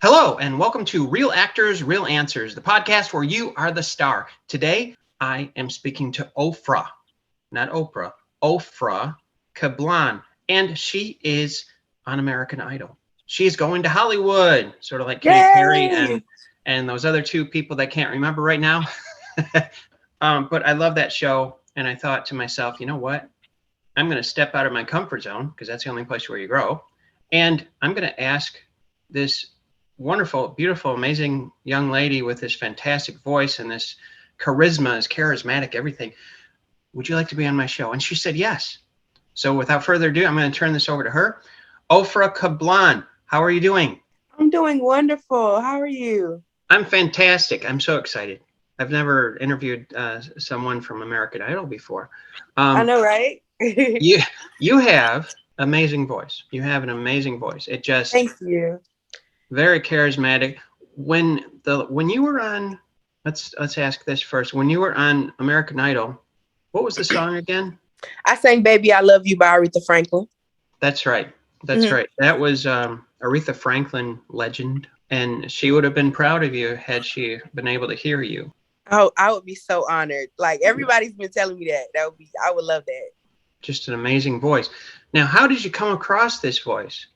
Hello, and welcome to Real Actors, Real Answers, the podcast where you are the star. Today, I am speaking to Ophrah, not Oprah, Ophrah Kablan, and she is on American Idol. She is going to Hollywood, sort of like Katy Perry and those other two people that I can't remember right now. But I love that show, and I thought to myself, you know what? I'm going to step out of my comfort zone, because that's the only place where you grow, and I'm going to ask this wonderful, beautiful, amazing young lady with this fantastic voice and this charisma, is charismatic, everything. Would you like to be on my show? And she said yes. So without further ado, I'm going to turn this over to her. Ophrah Kablan, how are you doing? I'm doing wonderful. How are you? I'm fantastic. I'm so excited. I've never interviewed someone from American Idol before. I know, right? You have amazing voice. You have an amazing voice. It just Thank you. Very charismatic. When you were on, let's ask this first. When you were on American Idol, what was the song again? I sang "Baby I Love You" by Aretha Franklin. That's right. That's right. That was Aretha Franklin, legend, and she would have been proud of you had she been able to hear you. Oh, I would be so honored. Like everybody's been telling me that. I would love that. Just an amazing voice. Now, how did you come across this voice?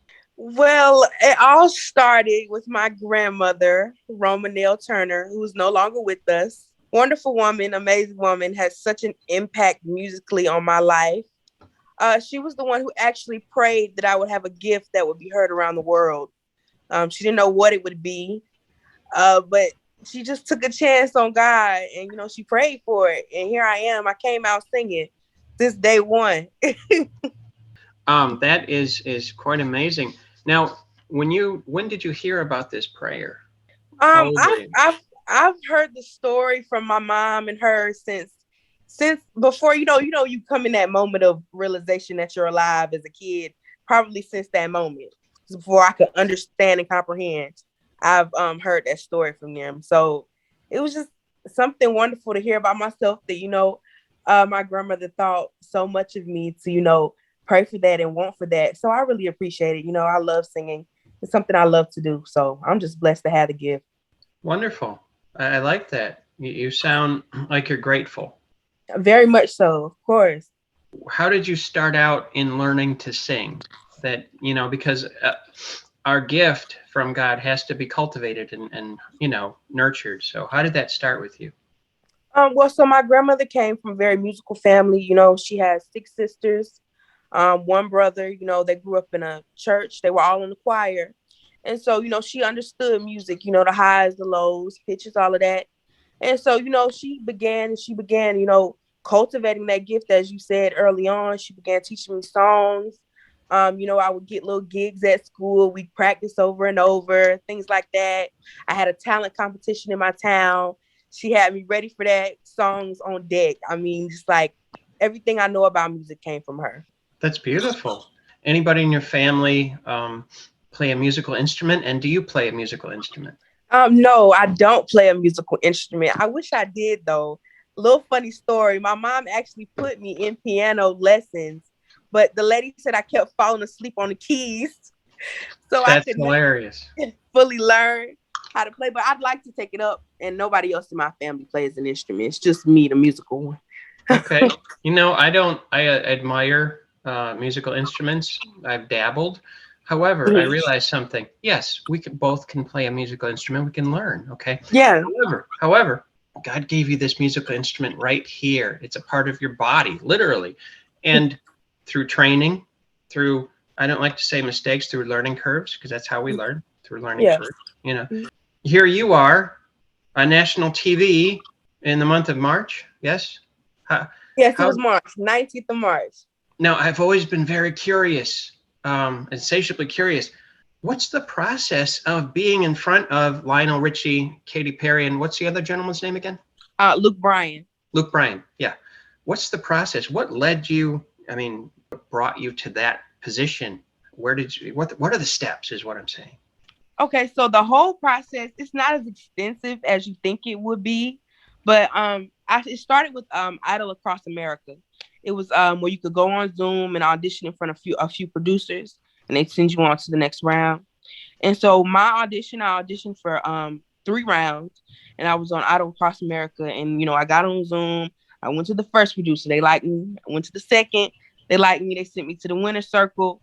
Well, it all started with my grandmother, Romanelle Turner, who's no longer with us. Wonderful woman, amazing woman, has such an impact musically on my life. She was the one who actually prayed that I would have a gift that would be heard around the world. She didn't know what it would be, but she just took a chance on God, and she prayed for it. And here I am. I came out singing since day one. That is quite amazing. Now, when did you hear about this prayer? I've heard the story from my mom and her since before you come in that moment of realization that you're alive as a kid. Probably since that moment, before I could understand and comprehend, I've heard that story from them. So it was just something wonderful to hear about myself that my grandmother thought so much of me to pray for that and want for that. So I really appreciate it. I love singing. It's something I love to do. So I'm just blessed to have the gift. Wonderful. I like that. You sound like you're grateful. Very much so, of course. How did you start out in learning to sing? That, because our gift from God has to be cultivated and nurtured. So how did that start with you? Well, so my grandmother came from a very musical family. She has 6 sisters. One brother, they grew up in a church. They were all in the choir. And so, she understood music, the highs, the lows, pitches, all of that. And so, she began, cultivating that gift, as you said early on. She began teaching me songs. I would get little gigs at school. We'd practice over and over, things like that. I had a talent competition in my town. She had me ready for that, songs on deck. I mean, just like everything I know about music came from her. That's beautiful. Anybody in your family play a musical instrument? And do you play a musical instrument? No, I don't play a musical instrument. I wish I did, though. Little funny story. My mom actually put me in piano lessons, but the lady said I kept falling asleep on the keys. So That's I could hilarious. not fully learn how to play, but I'd like to take it up. And nobody else in my family plays an instrument. It's just me, the musical one. Okay. I admire musical instruments. I've dabbled. However, I realized something. Yes, we both can play a musical instrument. We can learn. Okay. Yeah. However, God gave you this musical instrument right here. It's a part of your body, literally. And through training, I don't like to say mistakes, through learning curves, because that's how we learn, through learning curves. Here you are on national TV in the month of March. Yes. Yes, it was March, 19th of March. Now, I've always been very curious, insatiably curious. What's the process of being in front of Lionel Richie, Katy Perry, and what's the other gentleman's name again? Luke Bryan. Luke Bryan, yeah. What's the process? What led you, brought you to that position? What are the steps is what I'm saying. Okay, so the whole process, it's not as extensive as you think it would be, but it started with Idol Across America. It was where you could go on Zoom and audition in front of a few producers, and they send you on to the next round. And so my audition, I auditioned for 3 rounds, and I was on Idol Across America. And I got on Zoom. I went to the first producer, they liked me. I went to the second, they liked me. They sent me to the winner's circle,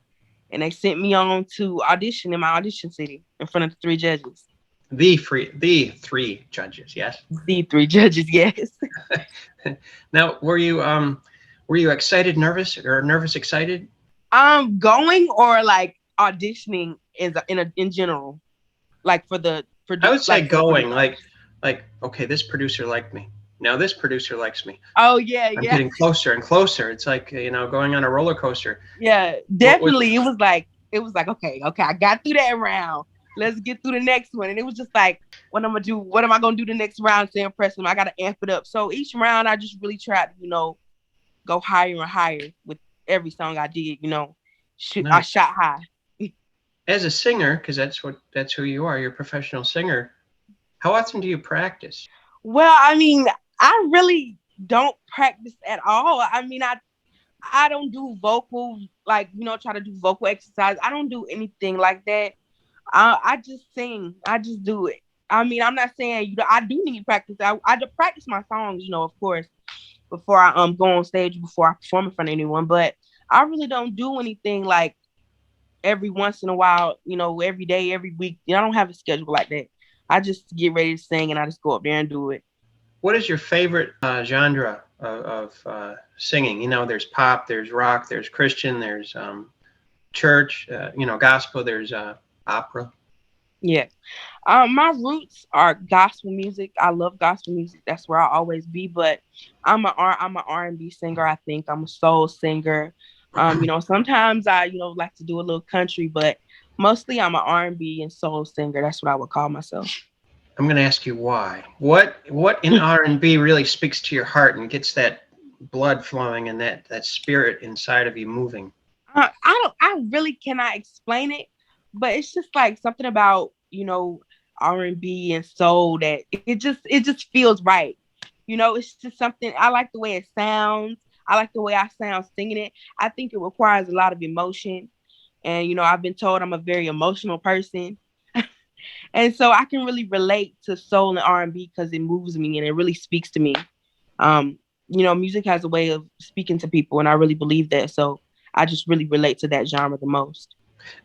and they sent me on to audition in my audition city in front of the 3 judges. The 3 judges, yes. The 3 judges, yes. Now, were you excited, nervous, or nervous, excited? Going or like auditioning in general, like for the I would say like for going, producers. like, okay, this producer liked me. Now this producer likes me. Oh yeah, I'm yeah, getting closer and closer. It's like, going on a roller coaster. yeah. What was Definitely, it was like okay, I got through that round. Let's get through the next one. And it was just like, what I'm gonna do? What am I gonna do the next round to impress them? I gotta amp it up. So each round, I just really tried to, go higher and higher with every song I did. I nice. shot high. As a singer, because that's who you are. You're a professional singer. How often do you practice? Well, I mean, I really don't practice at all. I mean, I don't do vocal, like, try to do vocal exercise. I don't do anything like that. I just sing. I just do it. I mean, I'm not saying, I do need practice. I do practice my songs, of course, before I go on stage, before I perform in front of anyone. But I really don't do anything like every once in a while, every day, every week. I don't have a schedule like that. I just get ready to sing and I just go up there and do it. What is your favorite genre of singing? There's pop, there's rock, there's Christian, there's church, gospel, there's opera. Yeah. My roots are gospel music. I love gospel music. That's where I'll always be. But I'm an R&B singer. I think I'm a soul singer. Sometimes I like to do a little country, but mostly I'm an R&B and soul singer. That's what I would call myself. I'm going to ask you why. What in R&B really speaks to your heart and gets that blood flowing and that spirit inside of you moving? I really cannot explain it, but it's just like something about R&B and soul that it just feels right. It's just something. I like the way it sounds. I like the way I sound singing it. I think it requires a lot of emotion, and I've been told I'm a very emotional person, and so I can really relate to soul and R&B because it moves me and it really speaks to me. Music has a way of speaking to people, and I really believe that. So I just really relate to that genre the most.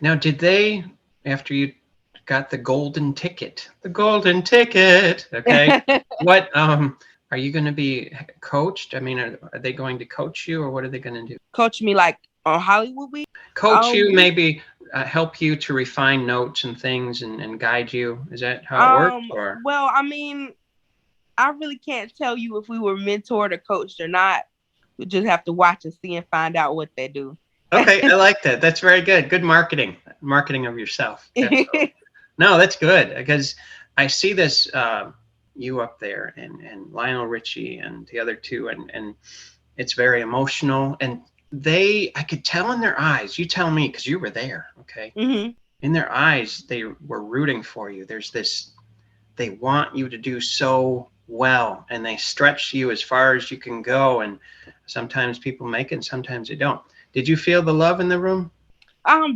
Now, did they, after you got the golden ticket, okay, what are you going to be coached? I mean, are they going to coach you, or what are they going to do? Coach me like on Hollywood Week? Coach you, maybe help you to refine notes and things and guide you. Is that how it works? Or? Well, I mean, I really can't tell you if we were mentored or coached or not. We just have to watch and see and find out what they do. Okay, I like that. That's very good. Good marketing of yourself. No, that's good, because I see this you up there and Lionel Richie and the other two, and it's very emotional, and I could tell in their eyes. You tell me, because you were there. Okay, in their eyes, they were rooting for you. There's this. They want you to do so well, and they stretch you as far as you can go. And sometimes people make it, and sometimes they don't. Did you feel the love in the room?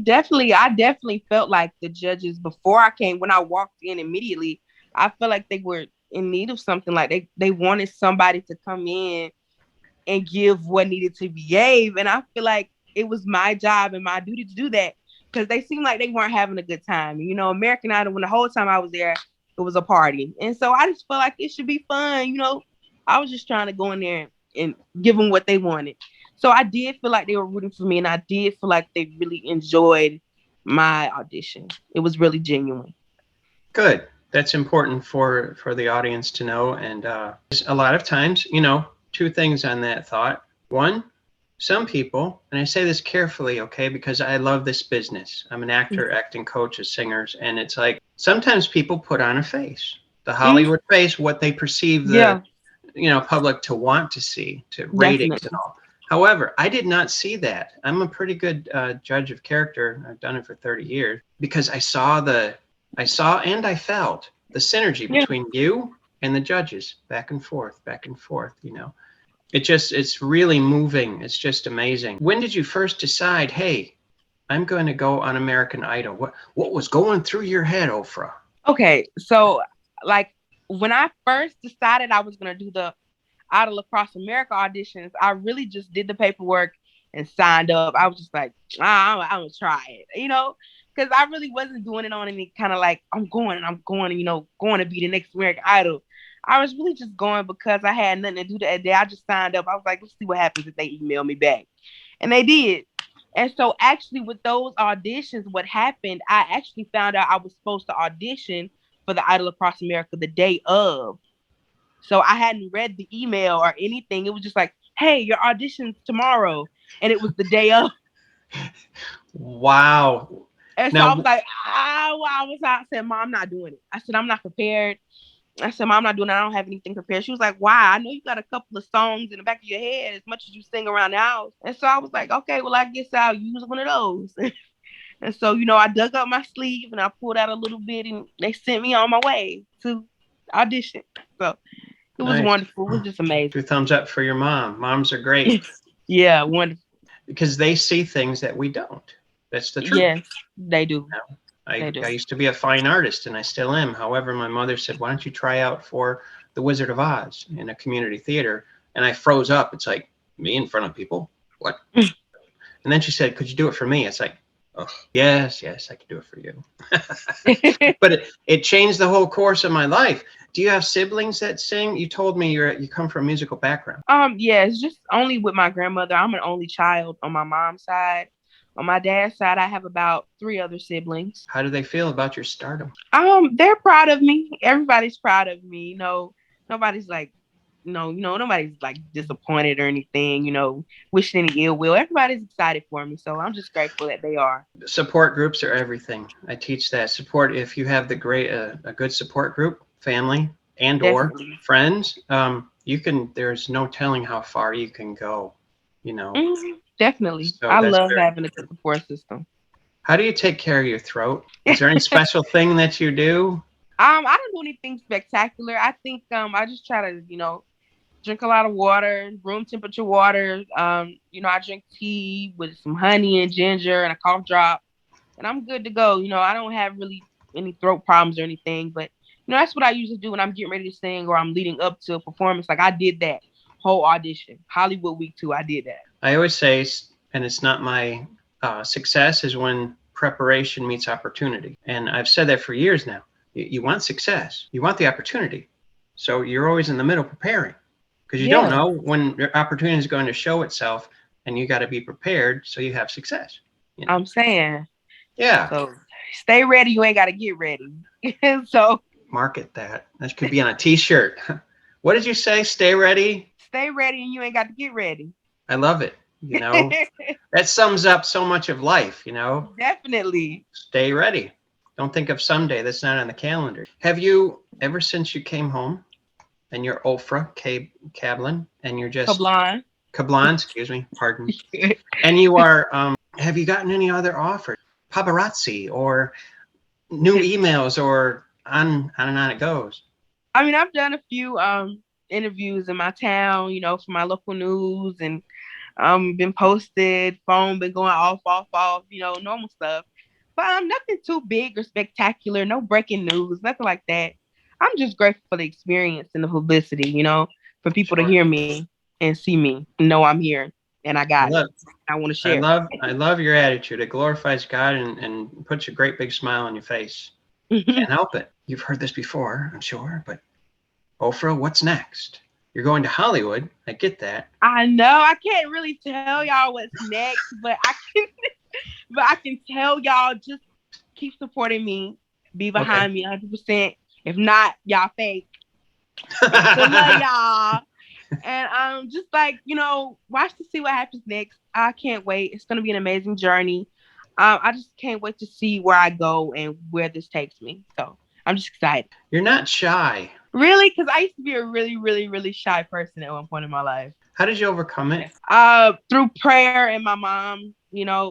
Definitely. I definitely felt like the judges before I came, when I walked in immediately, I felt like they were in need of something. Like they wanted somebody to come in and give what needed to be gave. And I feel like it was my job and my duty to do that, because they seemed like they weren't having a good time. American Idol, when the whole time I was there, it was a party. And so I just felt like it should be fun. I was just trying to go in there and give them what they wanted. So I did feel like they were rooting for me, and I did feel like they really enjoyed my audition. It was really genuine. Good. That's important for the audience to know. And a lot of times, two things on that thought. One, some people, and I say this carefully, okay, because I love this business. I'm an actor, acting coach, as singers, and it's like sometimes people put on a face, the Hollywood face, what they perceive the public to want to see, to ratings and all. However, I did not see that. I'm a pretty good judge of character. I've done it for 30 years, because I saw and I felt the synergy between you and the judges, back and forth. It's really moving. It's just amazing. When did you first decide, hey, I'm going to go on American Idol. What was going through your head, Ofra? Okay, so like when I first decided I was gonna do the Idol Across America auditions, I really just did the paperwork and signed up. I was just like, I'm gonna try it, because I really wasn't doing it on any kind of like I'm going, going to be the next American Idol. I was really just going because I had nothing to do that day. I just signed up. I was like, let's see what happens if they email me back, and they did. And so actually with those auditions, what happened, I actually found out I was supposed to audition for the Idol Across America the day of. So I hadn't read the email or anything. It was just like, hey, your audition's tomorrow. And it was the day of. Wow. And so I was Now, like, I said, Mom, I'm not doing it. I said, I'm not prepared. I said, Mom, I'm not doing it. I don't have anything prepared. She was like, why? I know you got a couple of songs in the back of your head as much as you sing around the house. And so I was like, okay, well, I guess I'll use one of those. And so, I dug up my sleeve and I pulled out a little bit and they sent me on my way to audition. So it was nice. wonderful. It was just amazing. 2 thumbs up for your mom. Moms are great. Yeah, wonderful. Because they see things that we don't. That's the truth. Yes, they do. I used to be a fine artist, and I still am. However, my mother said, why don't you try out for The Wizard of Oz in a community theater? And I froze up. It's like, me in front of people? What? And then she said, could you do it for me? It's like, oh, yes, I could do it for you. But it changed the whole course of my life. Do you have siblings that sing? You told me you come from a musical background. Yeah, it's just only with my grandmother. I'm an only child on my mom's side. On my dad's side, I have about 3 other siblings. How do they feel about your stardom? They're proud of me. Everybody's proud of me. Nobody's like, nobody's like disappointed or anything, wishing any ill will. Everybody's excited for me. So I'm just grateful that they are. Support groups are everything. I teach that support. If you have a good support group, family and Definitely. or friends, there's no telling how far you can go, Definitely. So I love having a good support system. How do you take care of your throat? Is there any special thing that you do? I don't do anything spectacular. I think I just try to, drink a lot of water, room temperature water. I drink tea with some honey and ginger and a cough drop, and I'm good to go. I don't have really any throat problems or anything, but that's what I usually do when I'm getting ready to sing or I'm leading up to a performance. Like I did that whole audition, Hollywood Week 2. I did that. I always say, and it's not my success is when preparation meets opportunity. And I've said that for years now. You want success. You want the opportunity. So you're always in the middle preparing because you don't know when your opportunity is going to show itself, and you got to be prepared so you have success. I'm saying. Yeah. So stay ready. You ain't got to get ready. So market that. That could be on a t-shirt. What did you say? Stay ready. Stay ready and you ain't got to get ready. I love it. That sums up so much of life, Definitely. Stay ready. Don't think of someday. That's not on the calendar. Have you, ever since you came home and you're Ophrah Kablan and you're just Kablan, excuse me, pardon. And you are, have you gotten any other offers? Paparazzi or new emails or on and on it goes? I mean, I've done a few interviews in my town, for my local news, and been posted, phone been going off, normal stuff. But nothing too big or spectacular, no breaking news, nothing like that. I'm just grateful for the experience and the publicity, for people to hear me and see me, know I'm here and I got it. I want to share. I love your attitude. It glorifies God and puts a great big smile on your face. Can't help it. You've heard this before, I'm sure, but Ofra, what's next? You're going to Hollywood. I get that. I know. I can't really tell y'all what's next, but I can tell y'all, just keep supporting me. Be behind me 100%. If not, y'all fake. I love y'all. And just like, watch to see what happens next. I can't wait. It's going to be an amazing journey. I just can't wait to see where I go and where this takes me. So I'm just excited. You're not shy. Really? Because I used to be a really, really, really shy person at one point in my life. How did you overcome it? Through prayer and my mom.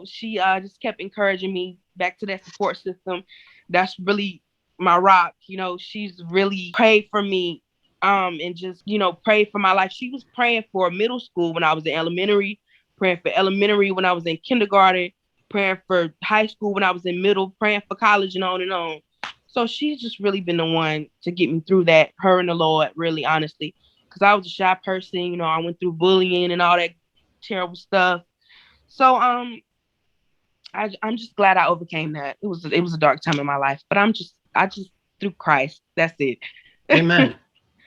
She just kept encouraging me back to that support system. That's really my rock. She's really prayed for me and just, prayed for my life. She was praying for middle school when I was in elementary, praying for elementary when I was in kindergarten, praying for high school when I was in middle, praying for college and on and on. So she's just really been the one to get me through that, her and the Lord, really, honestly. Because I was a shy person, you know, I went through bullying and all that terrible stuff. So I'm just glad I overcame that. It was a dark time in my life, but I just through Christ. That's it. Amen.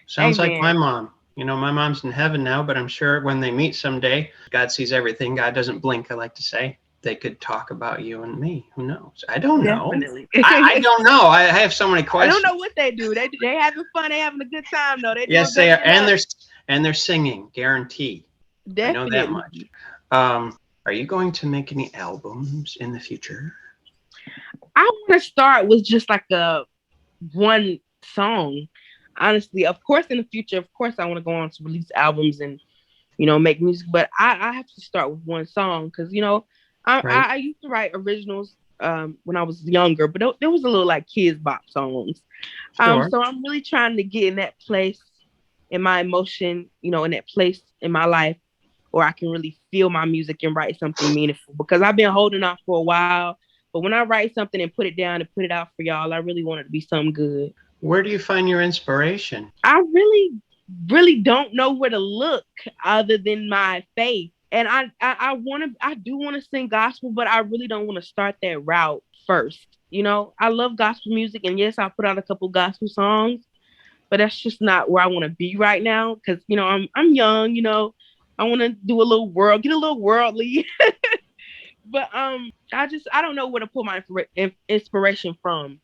Sounds like my Amen. mom. You know, my mom's in heaven now, but I'm sure when they meet someday, God sees everything. God doesn't blink, I like to say. They could talk about you and me. Who knows? I don't know. Definitely. I don't know. I have so many I don't questions. know what they do. They having fun. They having a good time though. They doing Yes, they better are, than us. and they're singing, guaranteed. I know that Definitely. much. Are you going to make any albums in the future? I want to start with just like a one song. Honestly, of course, in the future, of course, I want to go on to release albums and make music. But I have to start with one song because Right. I used to write originals when I was younger, but there was a little like kids bop songs. Sure. So I'm really trying to get in that place in my emotion, in that place in my life where I can really feel my music and write something meaningful because I've been holding off for a while. But when I write something and put it down and put it out for y'all, I really want it to be something good. Where do you find your inspiration? I really, really don't know where to look other than my faith. And I do want to sing gospel, but I really don't want to start that route first. I love gospel music, and yes, I put out a couple gospel songs, but that's just not where I want to be right now. Because I'm young. I want to do get a little worldly. But I don't know where to pull my inspiration from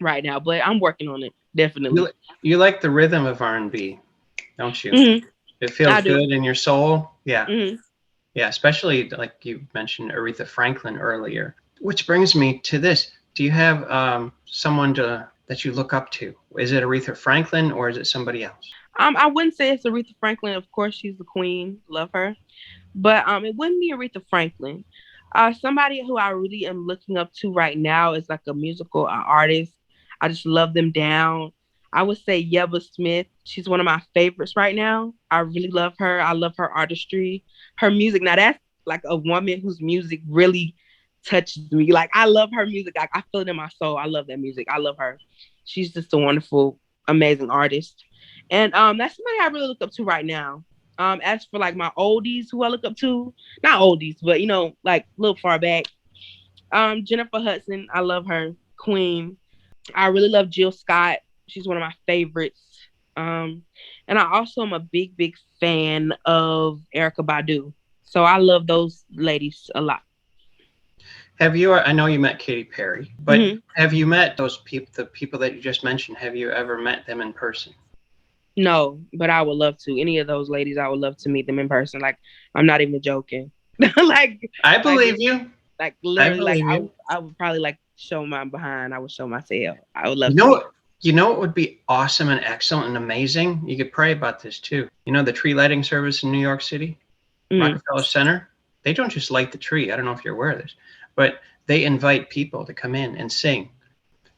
right now. But I'm working on it, definitely. You like the rhythm of R&B, don't you? Mm-hmm. It feels I do. good in your soul. Yeah. Mm-hmm. Yeah, especially like you mentioned Aretha Franklin earlier. Which brings me to this. Do you have someone that you look up to? Is it Aretha Franklin or is it somebody else? I wouldn't say it's Aretha Franklin. Of course, she's the queen. Love her. But it wouldn't be Aretha Franklin. Somebody who I really am looking up to right now is like a musical artist. I just love them down. I would say Yeba Smith. She's one of my favorites right now. I really love her. I love her artistry, her music. Now that's like a woman whose music really touches me. Like I love her music. Like I feel it in my soul. I love that music. I love her. She's just a wonderful, amazing artist. And that's somebody I really look up to right now. As for like my oldies who I look up to, not oldies, but like a little far back. Jennifer Hudson, I love her. Queen. I really love Jill Scott. She's one of my favorites. And I also am a big, big fan of Erykah Badu. So I love those ladies a lot. I know you met Katy Perry, but have you met those people, the people that you just mentioned? Have you ever met them in person? No, but I would love to. Any of those ladies, I would love to meet them in person. Like, I'm not even joking. I believe you. Like literally, like you. I would probably like show my behind. I would show my tail. I would love You know to. what? You know what would be awesome and excellent and amazing? You could pray about this too. You know the tree lighting service in New York City, Rockefeller Center? They don't just light the tree. I don't know if you're aware of this, but they invite people to come in and sing.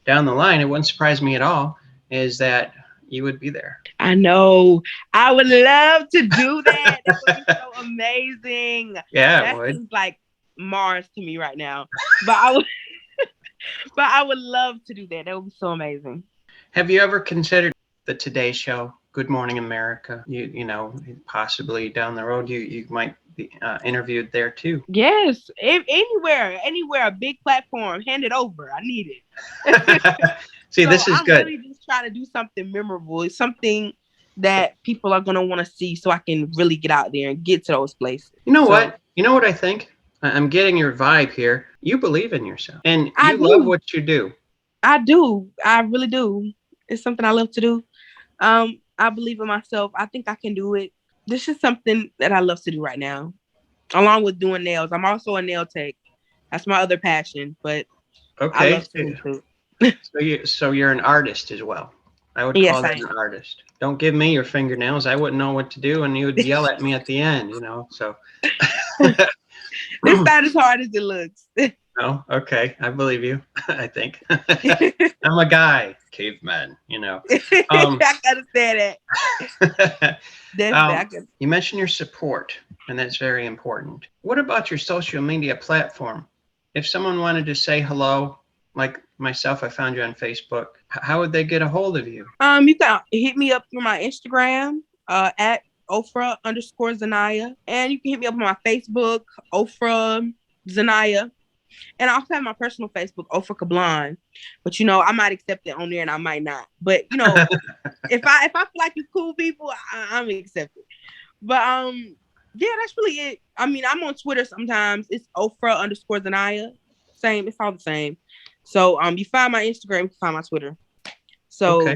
Down the line, it wouldn't surprise me at all, is that you would be there. I know. I would love to do that. That would be so amazing. Yeah, that it would. seems like Mars to me right now. But I would love to do that. That would be so amazing. Have you ever considered the Today Show, Good Morning America? You know, possibly down the road you might be interviewed there too. Yes, anywhere, a big platform, hand it over. I need it. See, so this is I'm good. really just trying to do something memorable. It's something that people are gonna want to see, so I can really get out there and get to those places. You know what? You know what I think? I'm getting your vibe here. You believe in yourself, and you love what you do. I do. I really do. It's something I love to do. I believe in myself. I think I can do it. This is something that I love to do right now, along with doing nails. I'm also a nail tech. That's my other passion, but okay. I love to do. So you're an artist as well. I would call that an artist. Don't give me your fingernails. I wouldn't know what to do, and you would yell at me at the end. So it's not as hard as it looks. Oh, okay. I believe you. I think I'm a guy, caveman. I gotta say that. You mentioned your support, and that's very important. What about your social media platform? if someone wanted to say hello, like myself, I found you on Facebook, how would they get a hold of you? You can hit me up through my Instagram, at Ophrah_Ziniah. And you can hit me up on my Facebook, Ophrah Ziniah. And I also have my personal Facebook, Ophrah Kablan. But I might accept it on there and I might not. But if I feel like it's cool people, I'm accepted. But yeah, that's really it. I mean, I'm on Twitter sometimes. It's Ophrah_Ziniah. Same, it's all the same. So you find my Instagram, you find my Twitter. So, Okay.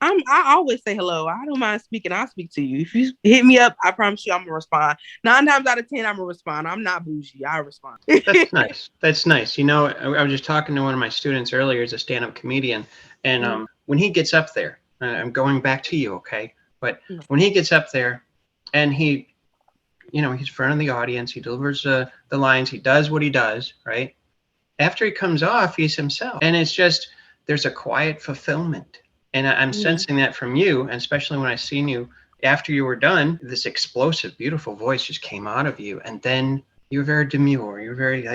I always say hello. I don't mind speaking. I'll speak to you. If you hit me up, I promise you I'm gonna respond. 9 times out of 10, I'm gonna respond. I'm not bougie. I respond. That's nice. That's nice. I was just talking to one of my students earlier as a stand-up comedian, and when he gets up there, I'm going back to you, okay? But when he gets up there and he's in front of the audience, he delivers the lines, he does what he does, right? After he comes off, he's himself. And it's just, there's a quiet fulfillment. And I'm sensing that from you, and especially when I seen you after you were done, this explosive, beautiful voice just came out of you. And then you were very demure. You were very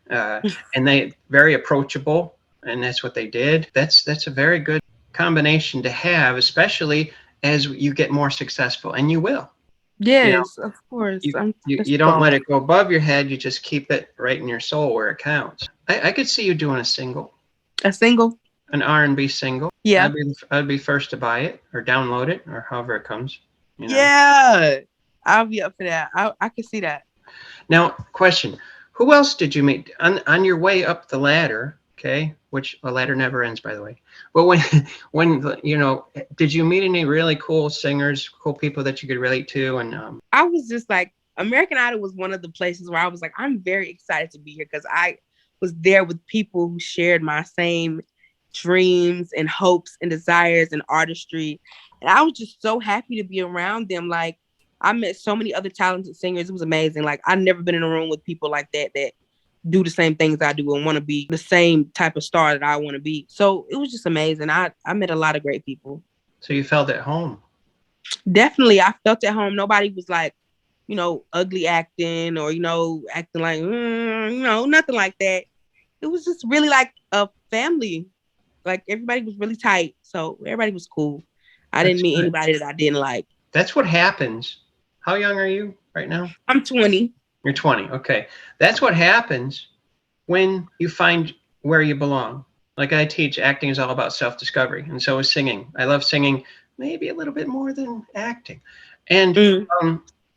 and they very approachable. And that's what they did. That's a very good combination to have, especially as you get more successful, and you will. Yes, of course. You don't let it go above your head. You just keep it right in your soul where it counts. I could see you doing a single. A single? An R&B single. Yeah. I'd be first to buy it or download it or however it comes. Yeah. I'll be up for that. I can see that. Now, question. Who else did you meet on your way up the ladder? Okay, which a ladder never ends, by the way. But when did you meet any really cool singers, cool people that you could relate to? And I was just like, American Idol was one of the places where I was like, I'm very excited to be here because I was there with people who shared my same dreams and hopes and desires and artistry. And I was just so happy to be around them. Like, I met so many other talented singers. It was amazing. Like, I've never been in a room with people like that do the same things I do and want to be the same type of star that I want to be. So it was just amazing. I met a lot of great people. So you felt at home? Definitely. I felt at home. Nobody was like, ugly acting or, acting like, nothing like that. It was just really like a family. Like, everybody was really tight. So everybody was cool. I didn't meet anybody that I didn't like. That's what happens. How young are you right now? I'm 20. You're 20. Okay. That's what happens when you find where you belong. Like I teach, acting is all about self-discovery. And so is singing. I love singing maybe a little bit more than acting. And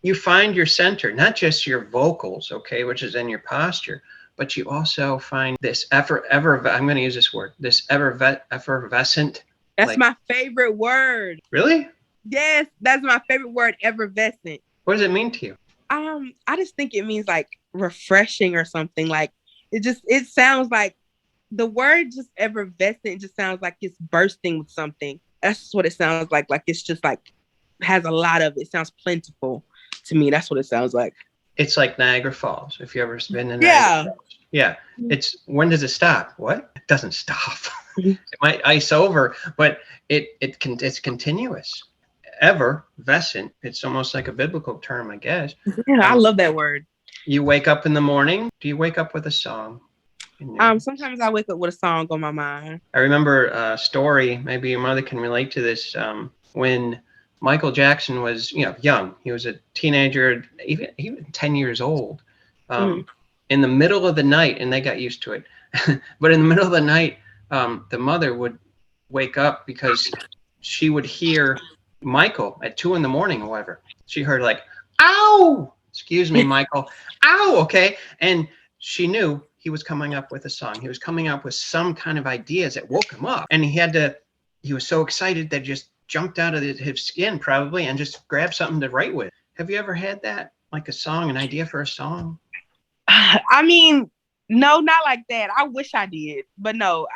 you find your center, not just your vocals, okay, which is in your posture, but you also find this I'm going to use this word, this effervescent. That's my favorite word. Really? Yes, that's my favorite word, effervescent. What does it mean to you? I just think it means like refreshing or something. Like it sounds like the word just effervescent just sounds like it's bursting with something. That's just what it sounds like. Like it's just like has a lot of it. Sounds plentiful to me. That's what it sounds like. It's like Niagara Falls. If you ever been in Niagara Falls. Yeah. It's when does it stop? What? It doesn't stop. It might ice over, but it's continuous. Effervescent. It's almost like a biblical term, I guess. Yeah, I love that word. You wake up in the morning. Do you wake up with a song? Sometimes I wake up with a song on my mind. I remember a story. Maybe your mother can relate to this. When Michael Jackson was, young, he was a teenager, even 10 years old. In the middle of the night, and they got used to it. But in the middle of the night, the mother would wake up because she would hear Michael at 2 a.m. or whatever. She heard like, "Ow!" Excuse me, Michael. "Ow!" Okay. And she knew he was coming up with a song. He was coming up with some kind of ideas that woke him up. And he was so excited that he just jumped out of his skin probably and just grabbed something to write with. Have you ever had that? Like a song, an idea for a song? I mean, no, not like that. I wish I did. But no,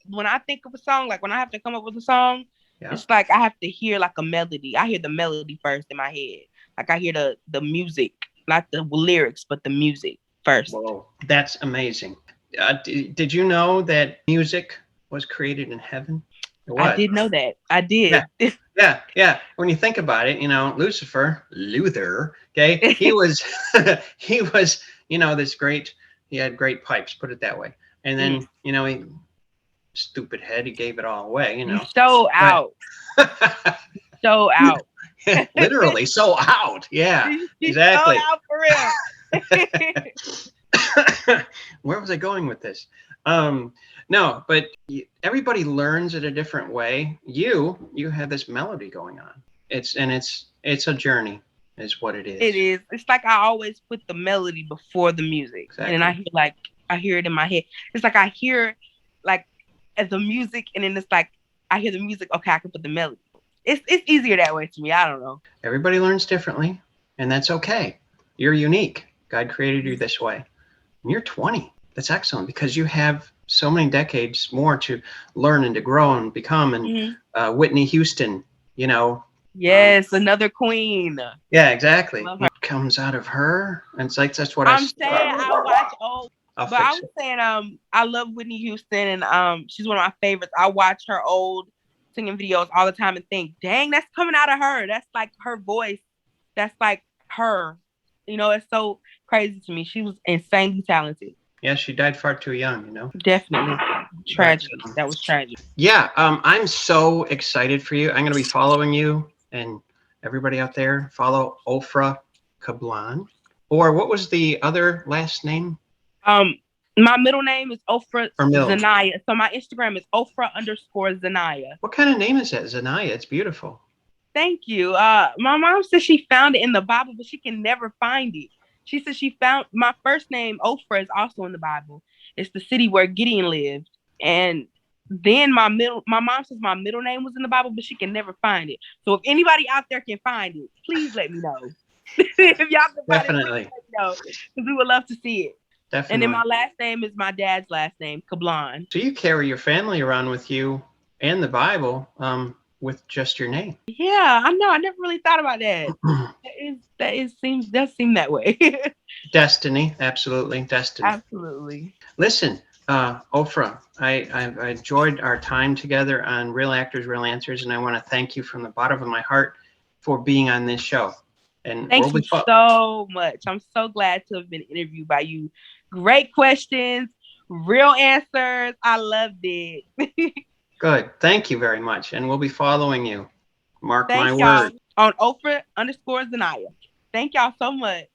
when I think of a song, like when I have to come up with a song, it's like I have to hear like a melody. I hear the melody first in my head. Like I hear the music, not the lyrics, but the music first. Whoa, that's amazing. Did you know that music was created in heaven? I did know that. I did. Yeah. When you think about it, Luther, okay, he was, this great He had great pipes, put it that way. And then, he stupid head, he gave it all away, You so But out. So out. literally so out. Yeah, He's so exactly. out for real. Where was I going with this? No, but everybody learns it a different way. You have this melody going on. It's a journey, is what it is. It is. It's like I always put the melody before the music, Exactly. and then I hear it in my head. It's like I hear like the music, and then it's like I hear the music. Okay, I can put the melody. It's easier that way to me. I don't know. Everybody learns differently, and that's okay. You're unique. God created you this way. And you're 20. That's excellent because you have so many decades more to learn and to grow and become. And Whitney Houston, Yes, another queen. Yeah, exactly. What comes out of her, and it's like that's what I'm saying. I watch old, but I was saying I love Whitney Houston, and she's one of my favorites. I watch her old singing videos all the time and think, dang, that's coming out of her. That's like her voice. That's like her. It's so crazy to me. She was insanely talented. Yeah, she died far too young, Definitely. Tragic. That was tragic. Yeah, I'm so excited for you. I'm going to be following you, and everybody out there, follow Ophrah Kablan. Or what was the other last name? My middle name is Ophrah Ziniah. So my Instagram is Ophrah_Ziniah. What kind of name is that? Ziniah. It's beautiful. Thank you. My mom said she found it in the Bible, but she can never find it. She said she found my first name, Ofra, is also in the Bible. It's the city where Gideon lived. And then my mom says my middle name was in the Bible, but she can never find it. So if anybody out there can find it, please let me know. If y'all can find Definitely. it, please let me know, because we would love to see it. Definitely. And then my last name is my dad's last name, Kablan. So you carry your family around with you and the Bible with just your name. Yeah, I know. I never really thought about that. Does seem that way. Destiny, absolutely, destiny. Absolutely. Listen, Ofra, I enjoyed our time together on Real Actors, Real Answers, and I want to thank you from the bottom of my heart for being on this show. And thank you so much. I'm so glad to have been interviewed by you. Great questions, real answers. I loved it. Good. Thank you very much. And we'll be following you. Mark my word. word. On Ophrah_Ziniah. Thank y'all so much.